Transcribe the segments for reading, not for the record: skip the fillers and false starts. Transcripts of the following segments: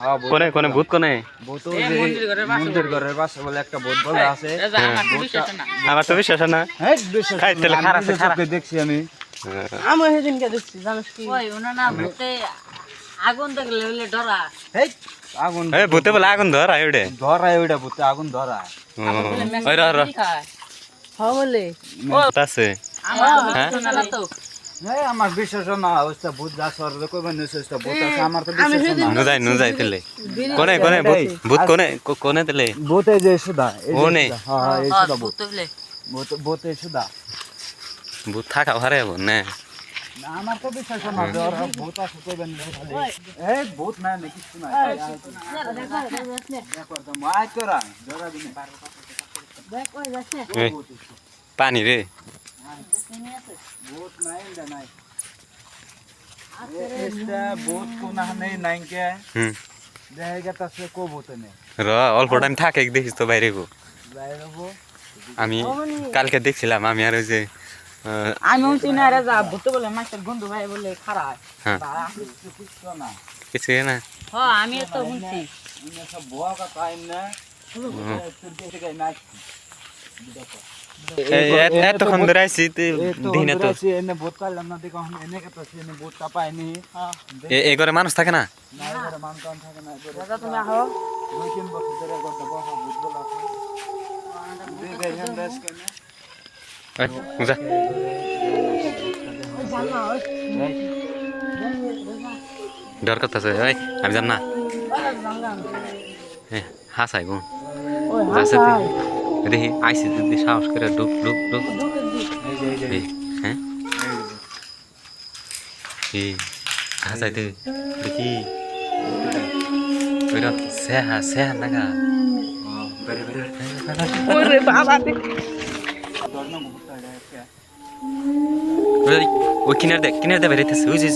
হ্যাঁ কোনে কোনে ভূত কোনে ভূত ওই যে মন্দির ঘরের পাশে বলে একটা ভূত বলে আছে। আমার তো বিশ্বাস না। হ্যাঁ বিশ্বাস খাই তেলে খারাপ চোখে দেখছি আমি। আমি সেদিনকে দেখছি জানিস কি ওই ওনা না ভূতে আগুন দেখলে হইলে ডরা এই আগুন এই ভূতে বলে আগুন ধরায় ওডে ধরায় ওইটা ভূতে আগুন ধরায়। ওই র র হ্যাঁ বলে আছে আমার হ্যাঁ? না তো হ্যাঁ আমার বিশ্বাস না ওইটা ভূত যা সর কইবেন ওইটা ভূত আছে আমার তো বিশ্বাস না। নু যাই তেলে কোনে কোনে ভূত কোনে কোনে তেলে ভূত এই যে সুদা এই যে ওনে। সুদা। হ্যাঁ এই সুদা ভূত ভূত হইলে ভূত এই সুদা। ভূত থাকা হারে হবো না না আমার তো বিশ্বাস না যে ওর ভূত আছে কইবেন খালি এই ভূত না কিছু না দেখো তো মাই তোরা ধরা দিনে দেখ ওই যাচ্ছে এই, পানি রে ভূত নাই না নাই এটা ভূত কোনা নেই নাই কে হুম দেখা গেছে কো ভূত নেই র অল্প টাইম থাকে দেখিস তো বাইরে গো যাই হবো আমি কালকে দেখছিলাম আমি আর ওই যে আমি উঠি না রে যা ভূত বলে মাস্টার গন্ধু ভাই বলে খারাপ হ্যাঁ কিছু না কিছু না হ্যাঁ আমি তো শুনছি ইনে সব বুয়া কা টাইম না তুই দেখে নাই এতক্ষণ ধরে আইসি দিনে তো এনে ভূত পাইলাম না দেখো এনে কত এনে ভূত কা পাইনি এই ঘরে মানুষ থাকে না না এর মান কাম থাকে না দাদা তুমি আহো দুই তিন বছর ধরে করতে বসা ভূত বলা আছে দেখে হেন দেশ কেন যা ডর করতেছে ওই আমি যাম না হাসাই গো যাচ্ছে দেখি আইসি দিদি সাহস করে ডুব ডুব ডুব এই, হ্যাঁ এই হাসাই দে দেখি ওইটা সেহা সেহা নাগা বেরে বেরে ওরে বাবা ধর্ম ভূত আছে ওই কিনার দে বেরিতেছে ওই যে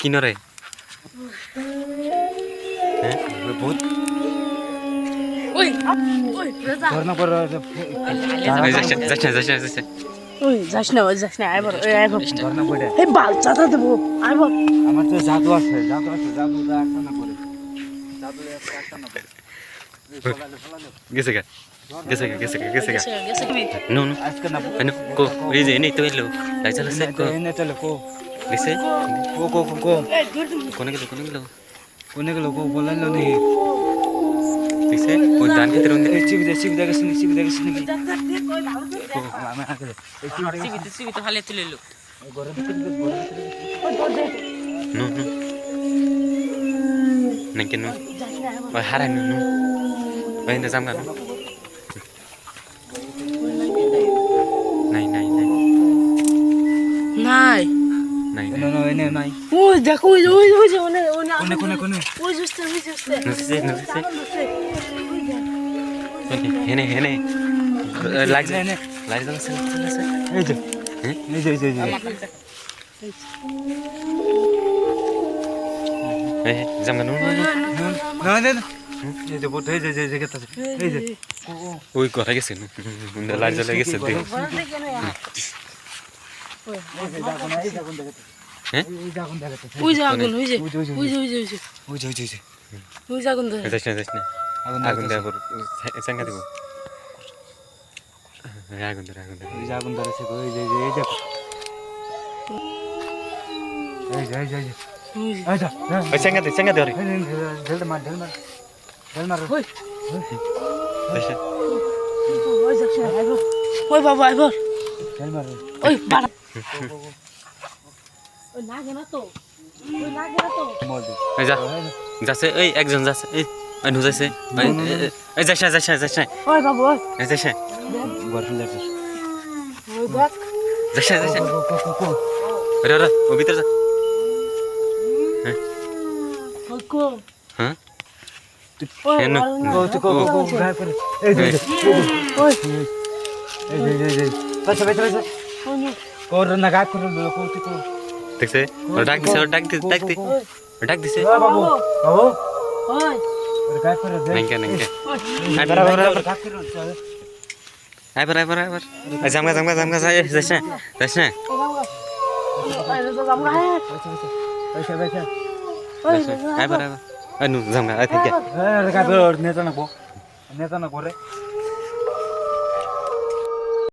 কিনারে হ্যাঁ বহুত ওই ওই রাজা ধর্ম করে যাচ্ছে ওই যাস না আইবর ওই আইবর ধর্ম করে এই বালচাটা দেব আইবর আমার তো জাদু আছে জাদু দা একটা না করে জাদু একটা না করে গেছে গেছে তুমি নো আজকে না নো কো এই যে নেই তো এলো তাই চলে সে কো এনে চলে কো গেছে কো এই দূর তুমি কোনে গেল কোনে গেল কো বলেন না নি গেছে ওই ডান ভিতরে এই চিপ দেখে শুনি দেখ ওই ভালো কো আমি আগে এই সিবি তো হালে তুলে লো ঘরে ভিতরে ঘরে ভিতরে ওই দূর দে নো না কেন যাস না আইবর ওই হারাই নো ওই না জাম গানো নাই নাই এনে নাই ওই দেখো ওই যে ওনে কোনে ওই জুস্তে নসিছে হেনে লাগছে লাগছে এই যে হ্যাঁ এই যে এই জাম গানো না এই যে বট এই যে গেতাছে এই যে ওই কথা গেছে লাইট জ্বলে গেছে দেখ এই জাগুন দেখতে হ্যাঁ এই জাগুন দেখতে ওই যে আগুন ওই যে ওই যে আগুন ধরে যাস না আগুন দেব সাঙ্গা দিব আগুন ধরে এই জাগুন ধরেছে এই যে এই যা ওই সাঙ্গা দে রে ঢেল মার ওই যাস ওই যাস না আইবর ওই বাবা আইবর ঢেল মার ওই বাড়া ওই না গেনা তো মল দে এই যা যাচ্ছে এই একজন যাচ্ছে এই ওই নু যাচ্ছে এই যাস না ওই বাবা ওই এই যাস না গরফিল যাচ্ছে ওই দেখ যাস রে ও ভিতর যা কো হ্যাঁ ওই হেন কো গায় করে এই যে ওই এই পাশে কোর না গায় করে কো দেখছে ও ডাক দিছে বাবু ওই গায় করে দে নাইকা আইবার জামগা যাস না ও বাবা পয়সা পয়সা আইবার আইবার নু জামগা আই থেকে নেতা না করে